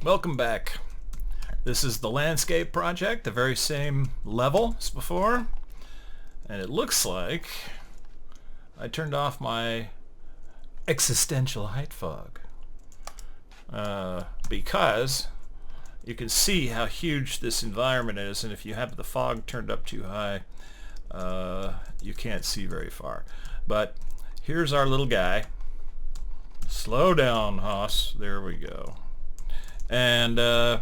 Welcome back. This is the landscape project, the very same level as before, and it looks like I turned off my existential height fog because you can see how huge this environment is, and if you have the fog turned up too high, you can't see very far. But here's our little guy. Slow down, Haas. There we go. And I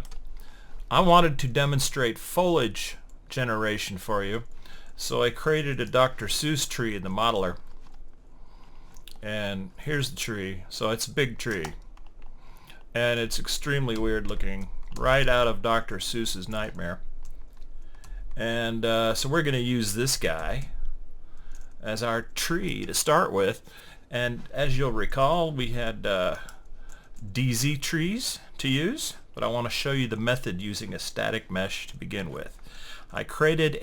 wanted to demonstrate foliage generation for you, so I created a Dr. Seuss tree in the modeler. And here's the tree. So it's a big tree, and it's extremely weird looking, right out of Dr. Seuss's Nightmare. And so we're going to use this guy as our tree to start with. And as you'll recall, we had DZ trees to use, but I want to show you the method using a static mesh to begin with. I created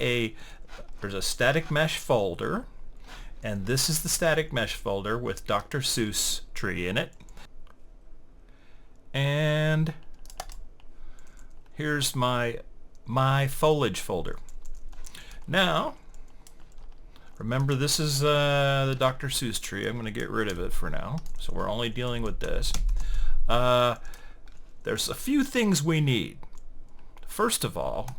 there's a static mesh folder, and this is the static mesh folder with Dr. Seuss tree in it. And here's my foliage folder. Now, remember, this is the Dr. Seuss tree. I'm going to get rid of it for now, so we're only dealing with this. There's a few things we need. First of all,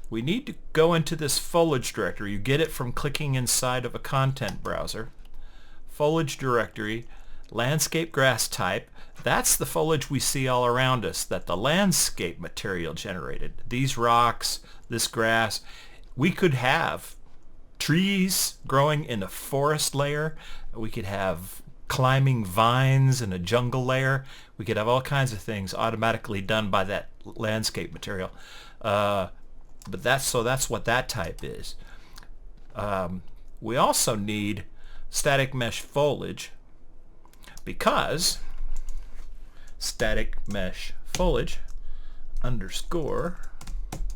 we need to go into this foliage directory. You get it from clicking inside of a content browser. Foliage directory, landscape grass type. That's the foliage we see all around us that the landscape material generated. These rocks, this grass. We could have trees growing in a forest layer. We could have climbing vines in a jungle layer. We could have all kinds of things automatically done by that landscape material. But that's what that type is. We also need static mesh foliage, because static mesh foliage underscore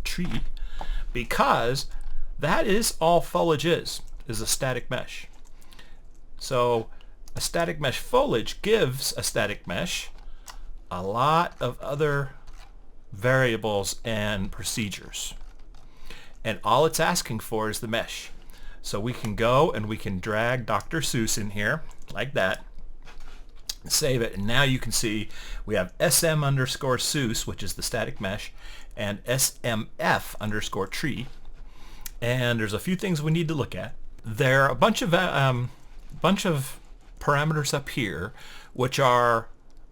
tree, because that is all foliage is a static mesh. So a static mesh foliage gives a static mesh a lot of other variables and procedures, and all it's asking for is the mesh. So we can go and we can drag Dr. Seuss in here like that, save it, and now you can see we have sm underscore Seuss, which is the static mesh, and smf underscore tree. And there's a few things we need to look at. There are a bunch of parameters up here which are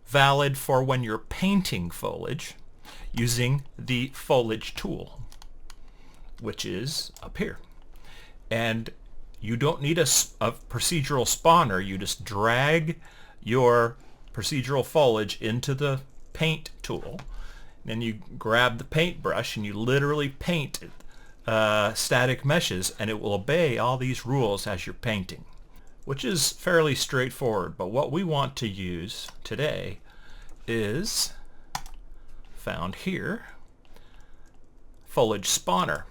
valid for when you're painting foliage using the foliage tool, which is up here. And you don't need a procedural spawner. You just drag your procedural foliage into the paint tool. Then you grab the paintbrush and you literally paint static meshes, and it will obey all these rules as you're painting, which is fairly straightforward. But what we want to use today is found here, foliage spawner.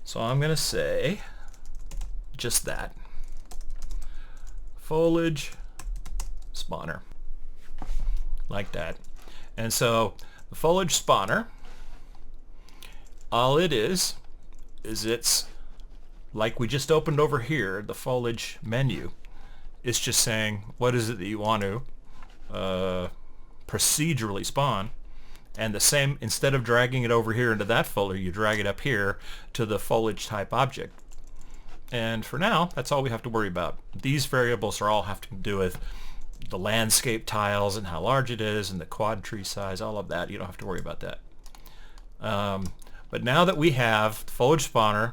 So I'm going to say just that, foliage spawner, like that. And so the foliage spawner, all it is it's like we just opened over here, the foliage menu. It's just saying what is it that you want to procedurally spawn, and the same, instead of dragging it over here into that folder, you drag it up here to the foliage type object. And for now, that's all we have to worry about. These variables are all have to do with the landscape tiles and how large it is and the quad tree size, all of that. You don't have to worry about that. But now that we have the foliage spawner,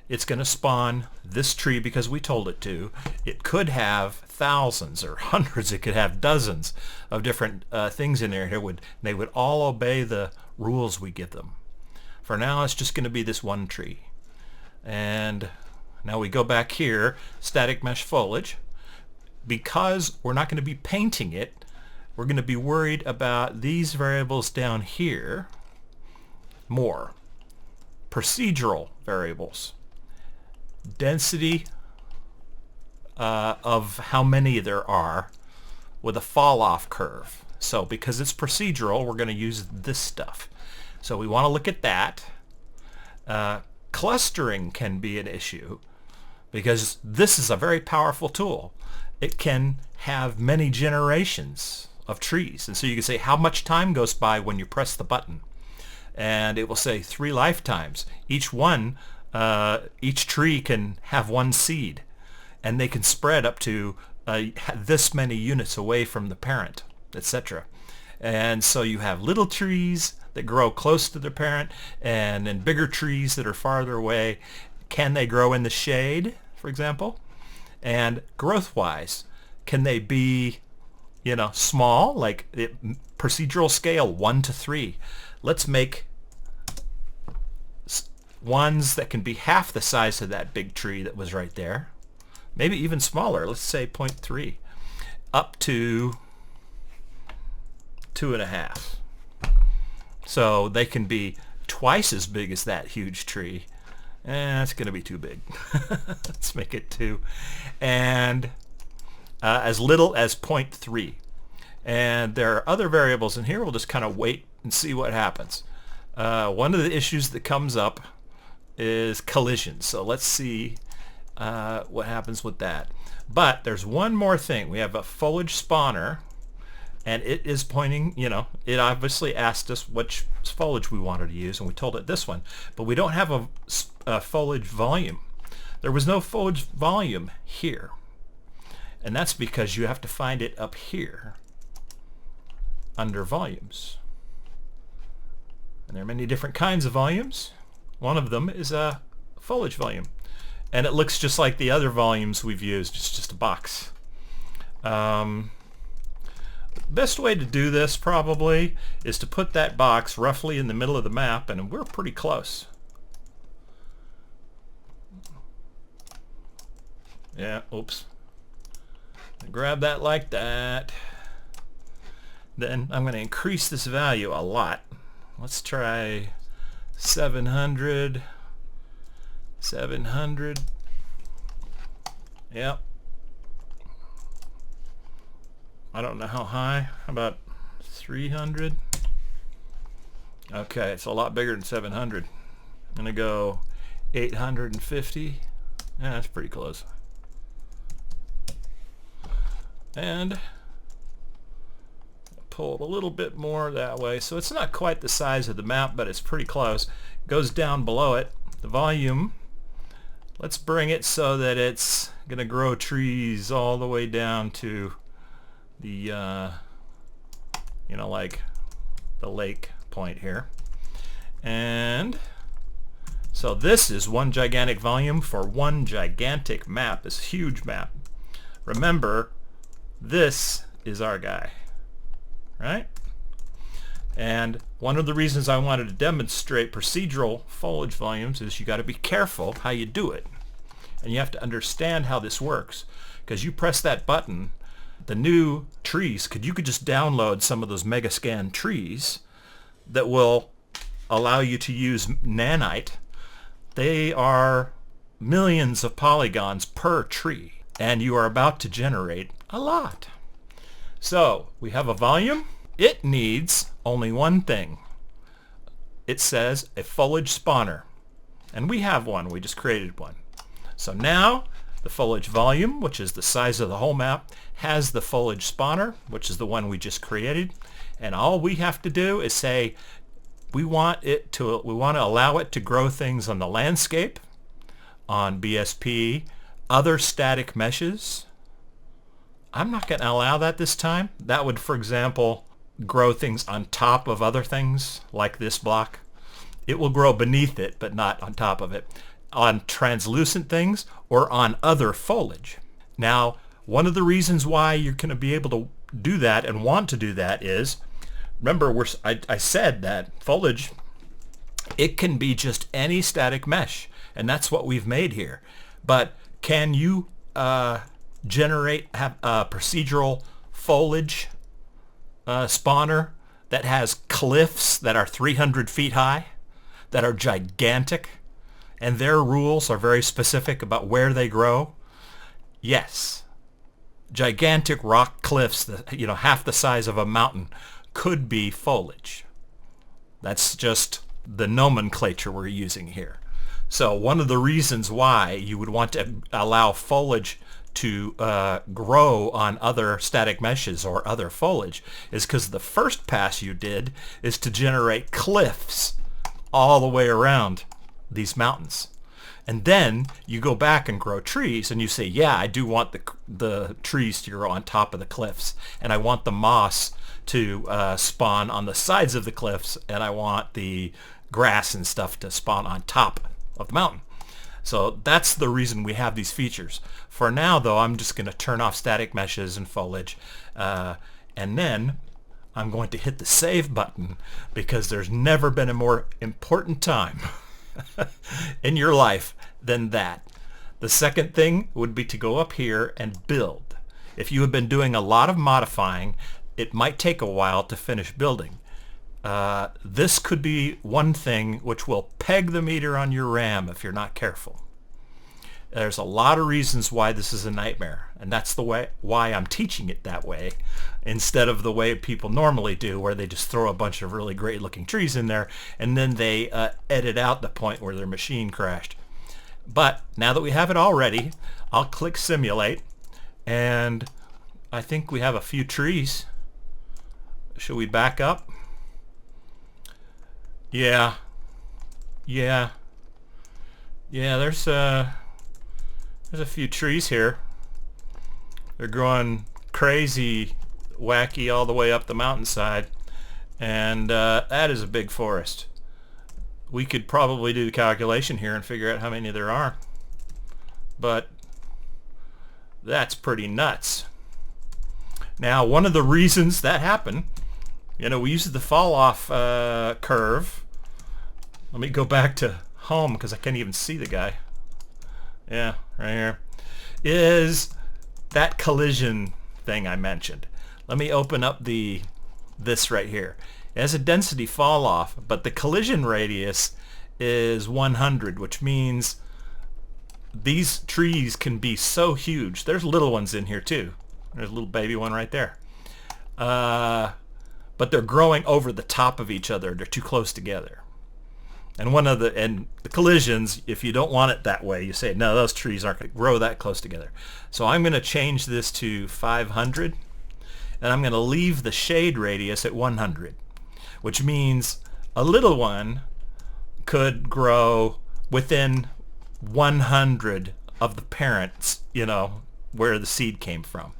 it's going to spawn this tree because we told it to. It could have thousands or hundreds. It could have dozens of different things in there. They would all obey the rules we give them. For now, it's just going to be this one tree. And now we go back here, static mesh foliage. Because we're not going to be painting it, we're going to be worried about these variables down here more. Procedural variables. Density of how many there are with a fall-off curve. So because it's procedural, we're going to use this stuff. So we want to look at that. Clustering can be an issue because this is a very powerful tool. It can have many generations of trees. And so you can say how much time goes by when you press the button. And it will say 3 lifetimes. Each tree can have 1 seed. And they can spread up to this many units away from the parent, etc. And so you have little trees that grow close to their parent, and then bigger trees that are farther away. Can they grow in the shade, for example? And growth-wise, can they be, small, like procedural scale 1 to 3? Let's make ones that can be half the size of that big tree that was right there. Maybe even smaller. Let's say 0.3 up to 2.5. So they can be twice as big as that huge tree. That's going to be too big. Let's make it 2. And as little as 0.3. And there are other variables in here. We'll just kind of wait and see what happens. One of the issues that comes up is collisions. So let's see what happens with that. But there's one more thing. We have a foliage spawner, and it is pointing, it obviously asked us which foliage we wanted to use, and we told it this one. But we don't have a foliage volume. There was no foliage volume here. And that's because you have to find it up here under volumes. And there are many different kinds of volumes. One of them is a foliage volume. And it looks just like the other volumes we've used. It's just a box. Best way to do this probably is to put that box roughly in the middle of the map, and we're pretty close. Yeah, oops. Grab that like that. Then I'm going to increase this value a lot. Let's try 700. 700. Yep. I don't know how high. How about 300? Okay, it's a lot bigger than 700. I'm going to go 850. Yeah, that's pretty close. And pull it a little bit more that way. So it's not quite the size of the map, but it's pretty close. Goes down below it. The volume, let's bring it so that it's going to grow trees all the way down to the, like the lake point here. And so this is one gigantic volume for one gigantic map, this huge map. Remember, this is our guy, right? And one of the reasons I wanted to demonstrate procedural foliage volumes is you got to be careful how you do it. And you have to understand how this works. Because you press that button, the new trees, you could just download some of those Megascan trees that will allow you to use nanite. They are millions of polygons per tree. And you are about to generate a lot. So we have a volume. It needs only one thing. It says a foliage spawner. And we have one. We just created one. So now the foliage volume, which is the size of the whole map, has the foliage spawner, which is the one we just created. And all we have to do is say we want to allow it to grow things on the landscape, on BSP, other static meshes. I'm not going to allow that this time. That would, for example, grow things on top of other things like this block. It will grow beneath it, but not on top of it. On translucent things or on other foliage. Now, one of the reasons why you're going to be able to do that and want to do that is, remember, I said that foliage, it can be just any static mesh, and that's what we've made here. But can you have a procedural foliage spawner that has cliffs that are 300 feet high, that are gigantic, and their rules are very specific about where they grow? Yes. gigantic rock cliffs that, half the size of a mountain could be foliage. That's just the nomenclature we're using here. So one of the reasons why you would want to allow foliage to grow on other static meshes or other foliage is because the first pass you did is to generate cliffs all the way around these mountains. And then you go back and grow trees and you say, yeah, I do want the trees to grow on top of the cliffs, and I want the moss to spawn on the sides of the cliffs, and I want the grass and stuff to spawn on top of the mountain. So that's the reason we have these features. For now, though, I'm just going to turn off static meshes and foliage, and then I'm going to hit the save button, because there's never been a more important time in your life than that. The second thing would be to go up here and build. If you have been doing a lot of modifying, it might take a while to finish building. This could be one thing which will peg the meter on your RAM if you're not careful. There's a lot of reasons why this is a nightmare, and that's the way why I'm teaching it that way instead of the way people normally do, where they just throw a bunch of really great looking trees in there and then they edit out the point where their machine crashed. But now that we have it all ready, I'll click simulate, and I think we have a few trees. Should we back up? Yeah, there's a few trees here. They're growing crazy wacky all the way up the mountainside, and that is a big forest. We could probably do the calculation here and figure out how many there are, but that's pretty nuts. Now, one of the reasons that happened, we used the fall off curve. Let me go back to home because I can't even see the guy. Yeah, right here. Is that collision thing I mentioned. Let me open up this right here. It has a density fall off, but the collision radius is 100, which means these trees can be so huge. There's little ones in here too. There's a little baby one right there. But they're growing over the top of each other. They're too close together. And the collisions, if you don't want it that way, you say, no, those trees aren't going to grow that close together. So I'm going to change this to 500, and I'm going to leave the shade radius at 100, which means a little one could grow within 100 of the parents, where the seed came from.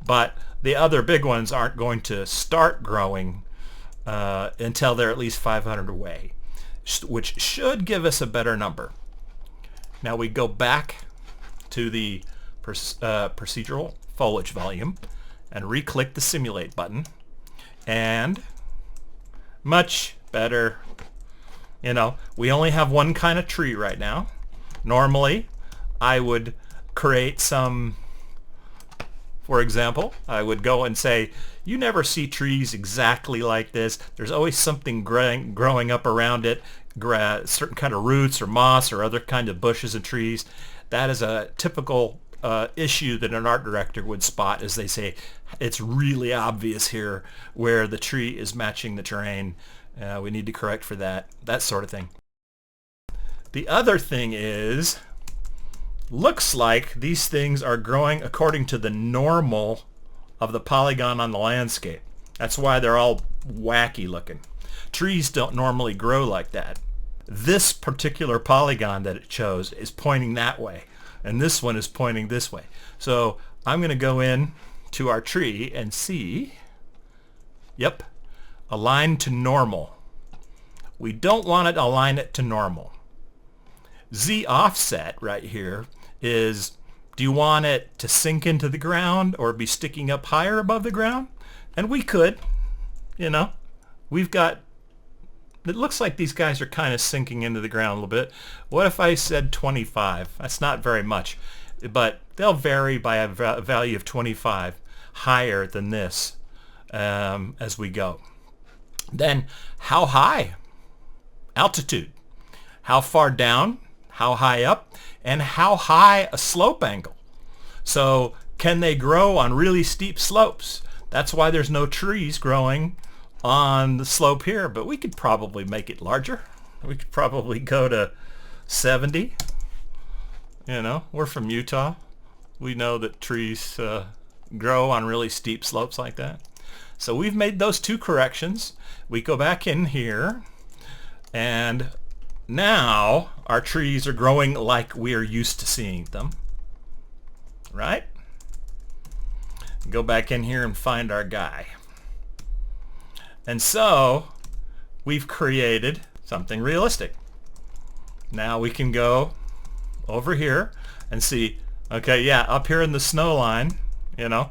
But the other big ones aren't going to start growing until they're at least 500 away, which should give us a better number. Now we go back to the procedural foliage volume and re-click the simulate button, and much better. We only have one kind of tree right now. Normally I would create some, for example, I would go and say, you never see trees exactly like this. There's always something growing up around it, certain kind of roots or moss or other kind of bushes and trees. That is a typical issue that an art director would spot, as they say, it's really obvious here where the tree is matching the terrain. We need to correct for that sort of thing. The other thing is, looks like these things are growing according to the normal of the polygon on the landscape. That's why they're all wacky looking. Trees don't normally grow like that. This particular polygon that it chose is pointing that way, and this one is pointing this way. So I'm going to go in to our tree and see, yep, align to normal. We don't want to align it to normal. Z offset right here is, do you want it to sink into the ground or be sticking up higher above the ground? And we could, we've got, it looks like these guys are kind of sinking into the ground a little bit. What if I said 25? That's not very much, but they'll vary by a value of 25 higher than this as we go. Then how high? Altitude. How far down? How high up? And how high a slope angle? So Can they grow on really steep slopes? That's why there's no trees growing on the slope here, but we could probably make it larger. We could probably go to 70. You know, we're from Utah. We know that trees grow on really steep slopes like that. So we've made those two corrections. We go back in here, and now our trees are growing like we are used to seeing them, right? Go back in here and find our guy. And so we've created something realistic. Now we can go over here and see, okay, yeah, up here in the snow line, you know,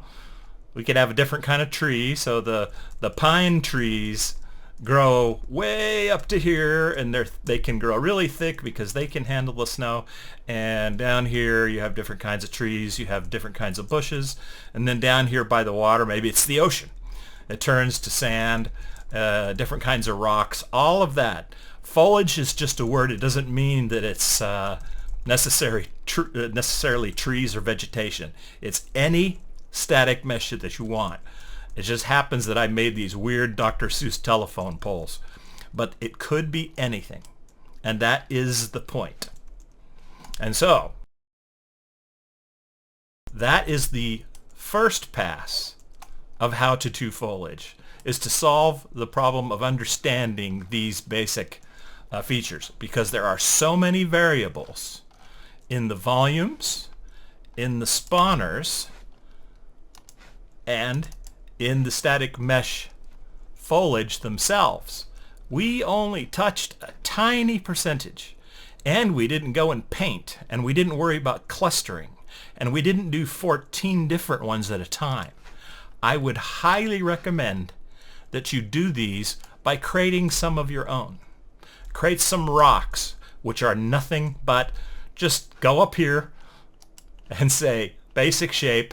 we could have a different kind of tree. So the pine trees grow way up to here, and they can grow really thick because they can handle the snow. And down here you have different kinds of trees, you have different kinds of bushes, and then down here by the water, maybe it's the ocean. It turns to sand, different kinds of rocks, all of that. Foliage is just a word. It doesn't mean that it's necessarily trees or vegetation. It's any static mesh that you want. It just happens that I made these weird Dr. Seuss telephone poles. But it could be anything. And that is the point. And so, that is the first pass of how to do foliage, is to solve the problem of understanding these basic features, because there are so many variables in the volumes, in the spawners, and in the static mesh foliage themselves. We only touched a tiny percentage, and we didn't go and paint, and we didn't worry about clustering, and we didn't do 14 different ones at a time. I would highly recommend that you do these by creating some of your own. Create some rocks, which are nothing but just go up here and say basic shape,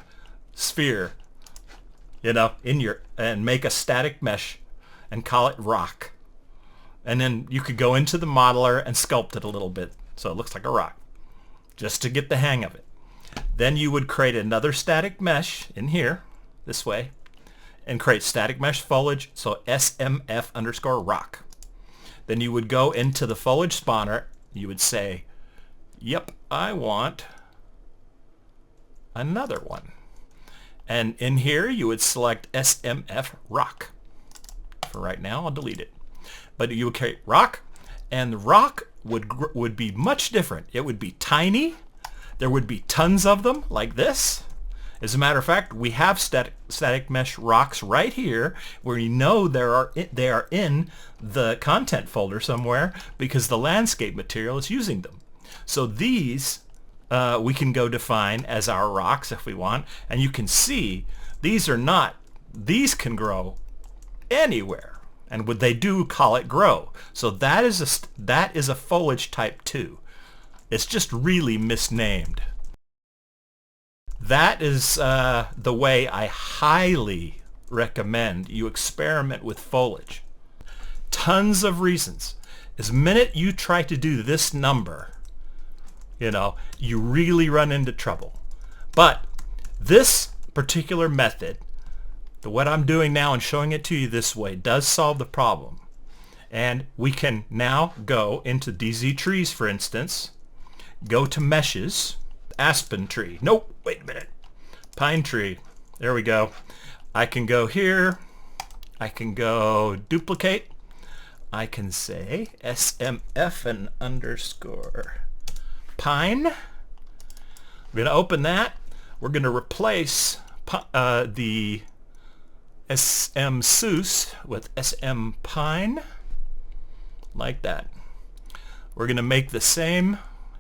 sphere, you know, and make a static mesh and call it rock. And then you could go into the modeler and sculpt it a little bit so it looks like a rock, just to get the hang of it. Then you would create another static mesh in here, this way, and create static mesh foliage, so SMF_rock. Then you would go into the foliage spawner, you would say, yep, I want another one. And in here you would select SMF rock. For right now, I'll delete it. But you would create rock, and the rock would be much different. It would be tiny. There would be tons of them, like this. As a matter of fact, we have static mesh rocks right here, where you know they are in the content folder somewhere, because the landscape material is using them. So these we can go define as our rocks if we want, and you can see these can grow anywhere, and they do call it grow. So that is a foliage type 2. It's just really misnamed. That is the way I highly recommend you experiment with foliage. Tons of reasons. As minute you try to do this number, you know, you really run into trouble. But this particular method, what I'm doing now and showing it to you this way, does solve the problem. And we can now go into DZ trees, for instance, go to meshes, aspen tree. Nope, wait a minute. Pine tree. There we go. I can go here. I can go duplicate. I can say SMF and underscore pine. We're going to open that. We're going to replace the SM Seuss with SM Pine, like that. We're going to make the same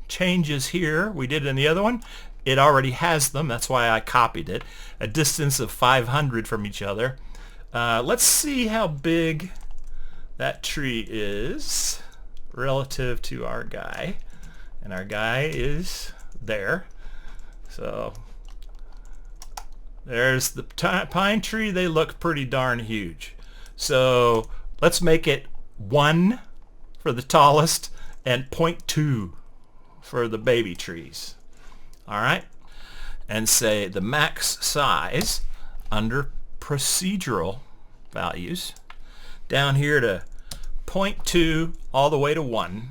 changes here we did in the other one. It already has them. That's why I copied it. A distance of 500 from each other. Let's see how big that tree is relative to our guy. And our guy is there. So there's the pine tree. They look pretty darn huge. So let's make it 1 for the tallest and 0.2 for the baby trees. All right. and say the max size under procedural values down here to 0.2 all the way to 1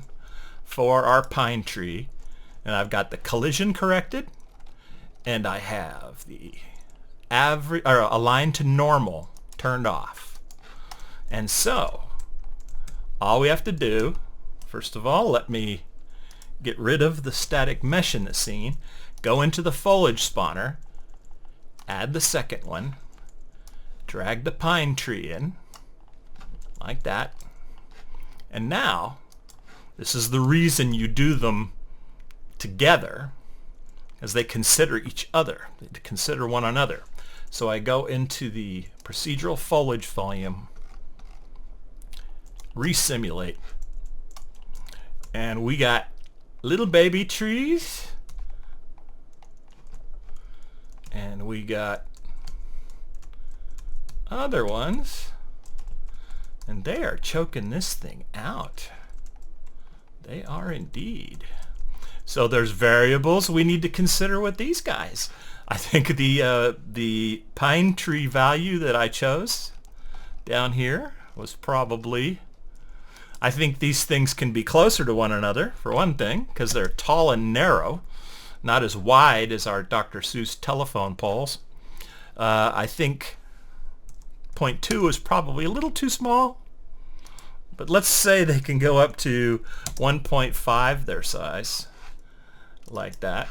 for our pine tree. And I've got the collision corrected, and I have the average or align to normal turned off. And so all we have to do, first of all, let me get rid of the static mesh in the scene, go into the foliage spawner, add the second one, drag the pine tree in like that, and now this is the reason you do them together, as they consider each other, they consider one another. So I go into the procedural foliage volume, resimulate, and we got little baby trees, and we got other ones, and they are choking this thing out. They are indeed. So there's variables we need to consider with these guys. I think the pine tree value that I chose down here was probably, I think these things can be closer to one another, for one thing, because they're tall and narrow, not as wide as our Dr. Seuss telephone poles. I think 0.2 is probably a little too small, but let's say they can go up to 1.5 their size, like that.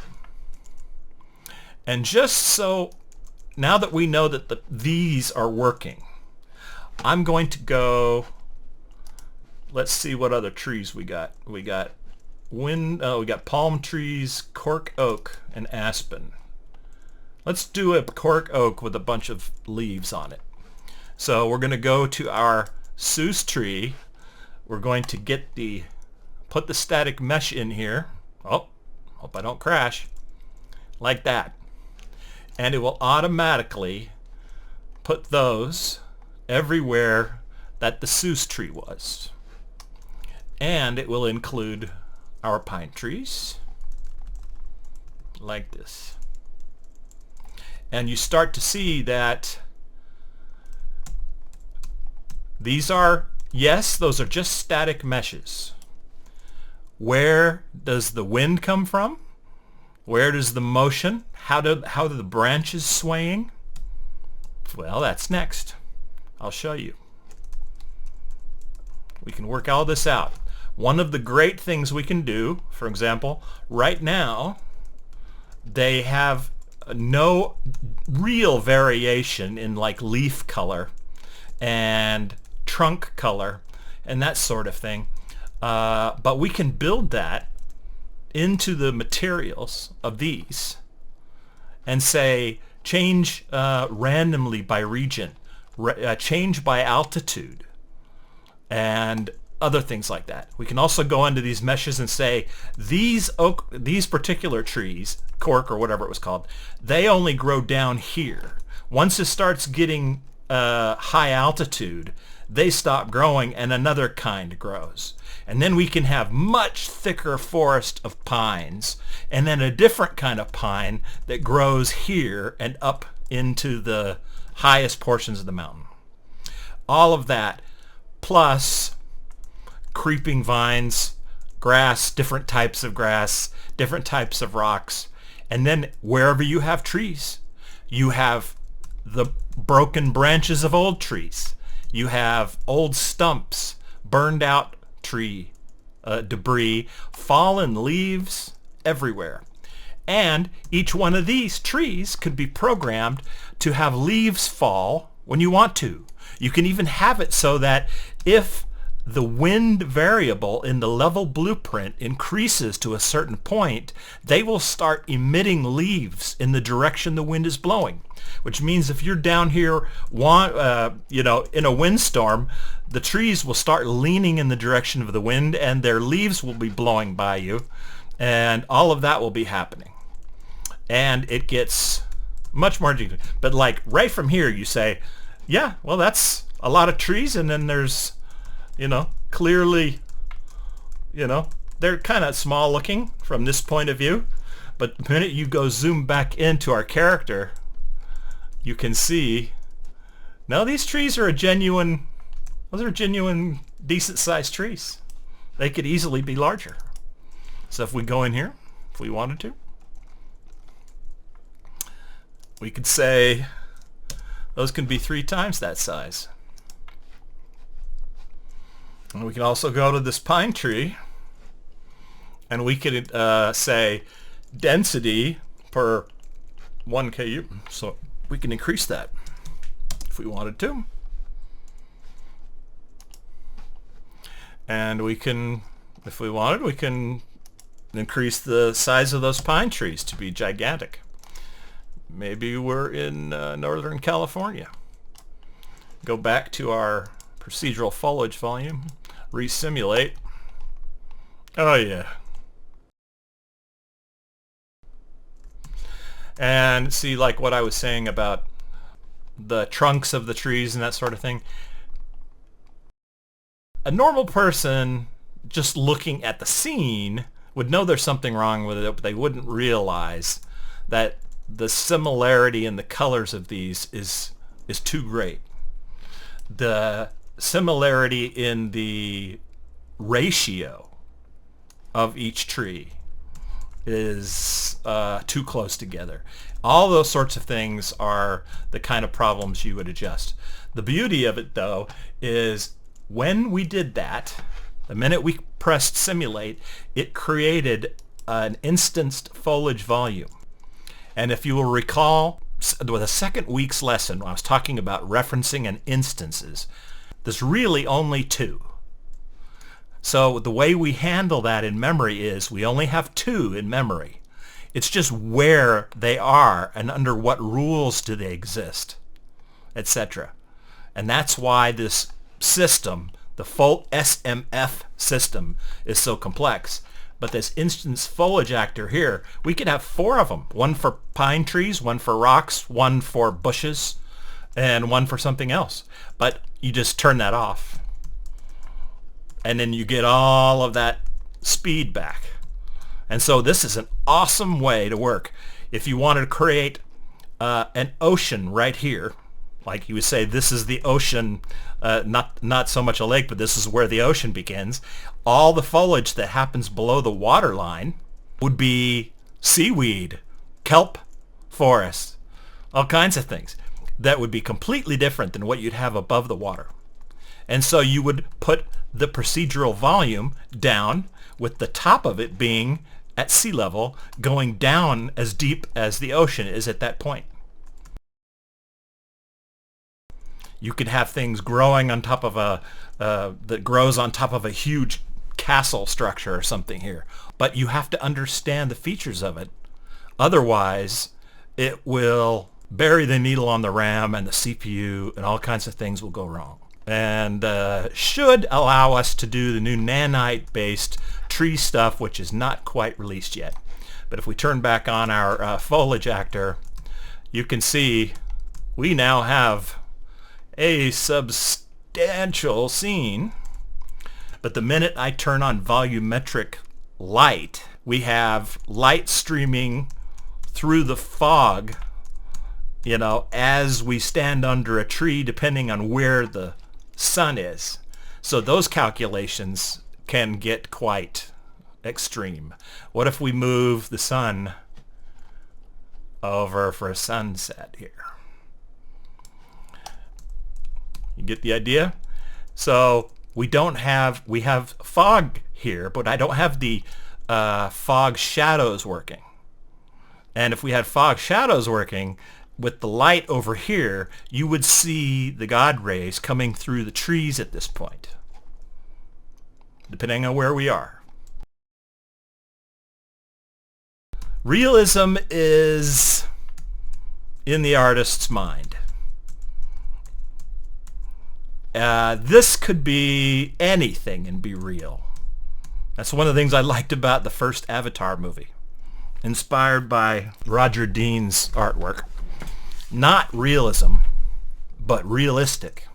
And just so, now that we know that these are working, I'm going to go, let's see what other trees we got. We got we got palm trees, cork oak, and aspen. Let's do a cork oak with a bunch of leaves on it. So we're going to go to our Seuss tree. We're going to put the static mesh in here. Oh, hope I don't crash. Like that. And it will automatically put those everywhere that the Seuss tree was. And it will include our pine trees, like this. And you start to see that these are, yes, those are just static meshes. Where does the wind come from? Where does the motion? How do the branches swaying? Well, that's next. I'll show you. We can work all this out. One of the great things we can do, for example, right now, they have no real variation in like leaf color and trunk color and that sort of thing. But we can build that into the materials of these and say change randomly by region, change by altitude, and other things like that. We can also go into these meshes and say these particular trees, cork or whatever it was called, they only grow down here. Once it starts getting high altitude, they stop growing and another kind grows. And then we can have much thicker forest of pines, and then a different kind of pine that grows here and up into the highest portions of the mountain. All of that, plus creeping vines, grass, different types of grass, different types of rocks. And then wherever you have trees, you have the broken branches of old trees. You have old stumps, burned out tree debris, fallen leaves everywhere. And each one of these trees could be programmed to have leaves fall when you want to. You can even have it so that if the wind variable in the level blueprint increases to a certain point, they will start emitting leaves in the direction the wind is blowing. Which means if you're down here, in a windstorm, the trees will start leaning in the direction of the wind, and their leaves will be blowing by you, and all of that will be happening. And it gets much more detailed. But like right from here, you say, yeah, well, that's a lot of trees, and then there's, clearly, they're kind of small looking from this point of view. But the minute you go zoom back into our character, you can see, no, these trees are those are genuine decent sized trees. They could easily be larger. So if we go in here, if we wanted to, we could say those can be 3 times that size. And we can also go to this pine tree and we could say density per 1 KU. So we can increase that if we wanted to. And we can, if we wanted, we can increase the size of those pine trees to be gigantic. Maybe we're in Northern California. Go back to our procedural foliage volume, resimulate. Oh yeah. And see, like what I was saying about the trunks of the trees and that sort of thing. A normal person just looking at the scene would know there's something wrong with it, but they wouldn't realize that the similarity in the colors of these is too great. The similarity in the ratio of each tree is too close together. All those sorts of things are the kind of problems you would adjust. The beauty of it, though, is when we did that, the minute we pressed simulate, it created an instanced foliage volume. And if you will recall, with the second week's lesson, when I was talking about referencing and instances, there's really only 2. So the way we handle that in memory is we only have 2 in memory. It's just where they are and under what rules do they exist, etc. And that's why this system, the full SMF system, is so complex. But this instance foliage actor here, we could have 4 of them. 1 for pine trees, 1 for rocks, 1 for bushes, and 1 for something else. But you just turn that off. And then you get all of that speed back. And so this is an awesome way to work. If you wanted to create an ocean right here, like you would say, this is the ocean, not so much a lake, but this is where the ocean begins. All the foliage that happens below the water line would be seaweed, kelp forest, all kinds of things that would be completely different than what you'd have above the water. And so you would put the procedural volume down with the top of it being at sea level, going down as deep as the ocean is at that point. You could have things growing on top of that grows on top of a huge castle structure or something here. But you have to understand the features of it. Otherwise, it will bury the needle on the RAM and the CPU, and all kinds of things will go wrong. And should allow us to do the new nanite-based tree stuff, which is not quite released yet. But if we turn back on our foliage actor, you can see we now have a substantial scene. But the minute I turn on volumetric light, we have light streaming through the fog, as we stand under a tree, depending on where the sun is. So those calculations can get quite extreme. What if we move the sun over for a sunset here? You get the idea? So we have fog here, but I don't have the fog shadows working. And if we had fog shadows working, with the light over here, you would see the God rays coming through the trees at this point, depending on where we are. Realism is in the artist's mind. This could be anything and be real. That's one of the things I liked about the first Avatar movie, inspired by Roger Dean's artwork. Not realism, but realistic.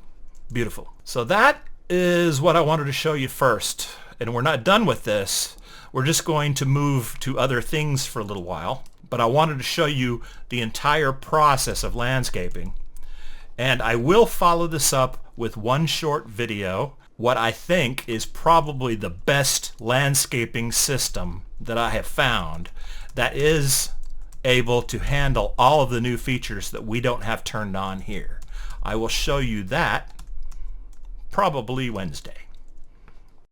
Beautiful. So that is what I wanted to show you first. And we're not done with this. We're just going to move to other things for a little while, but I wanted to show you the entire process of landscaping. And I will follow this up with one short video, what I think is probably the best landscaping system that I have found that is able to handle all of the new features that we don't have turned on here. I will show you that probably Wednesday.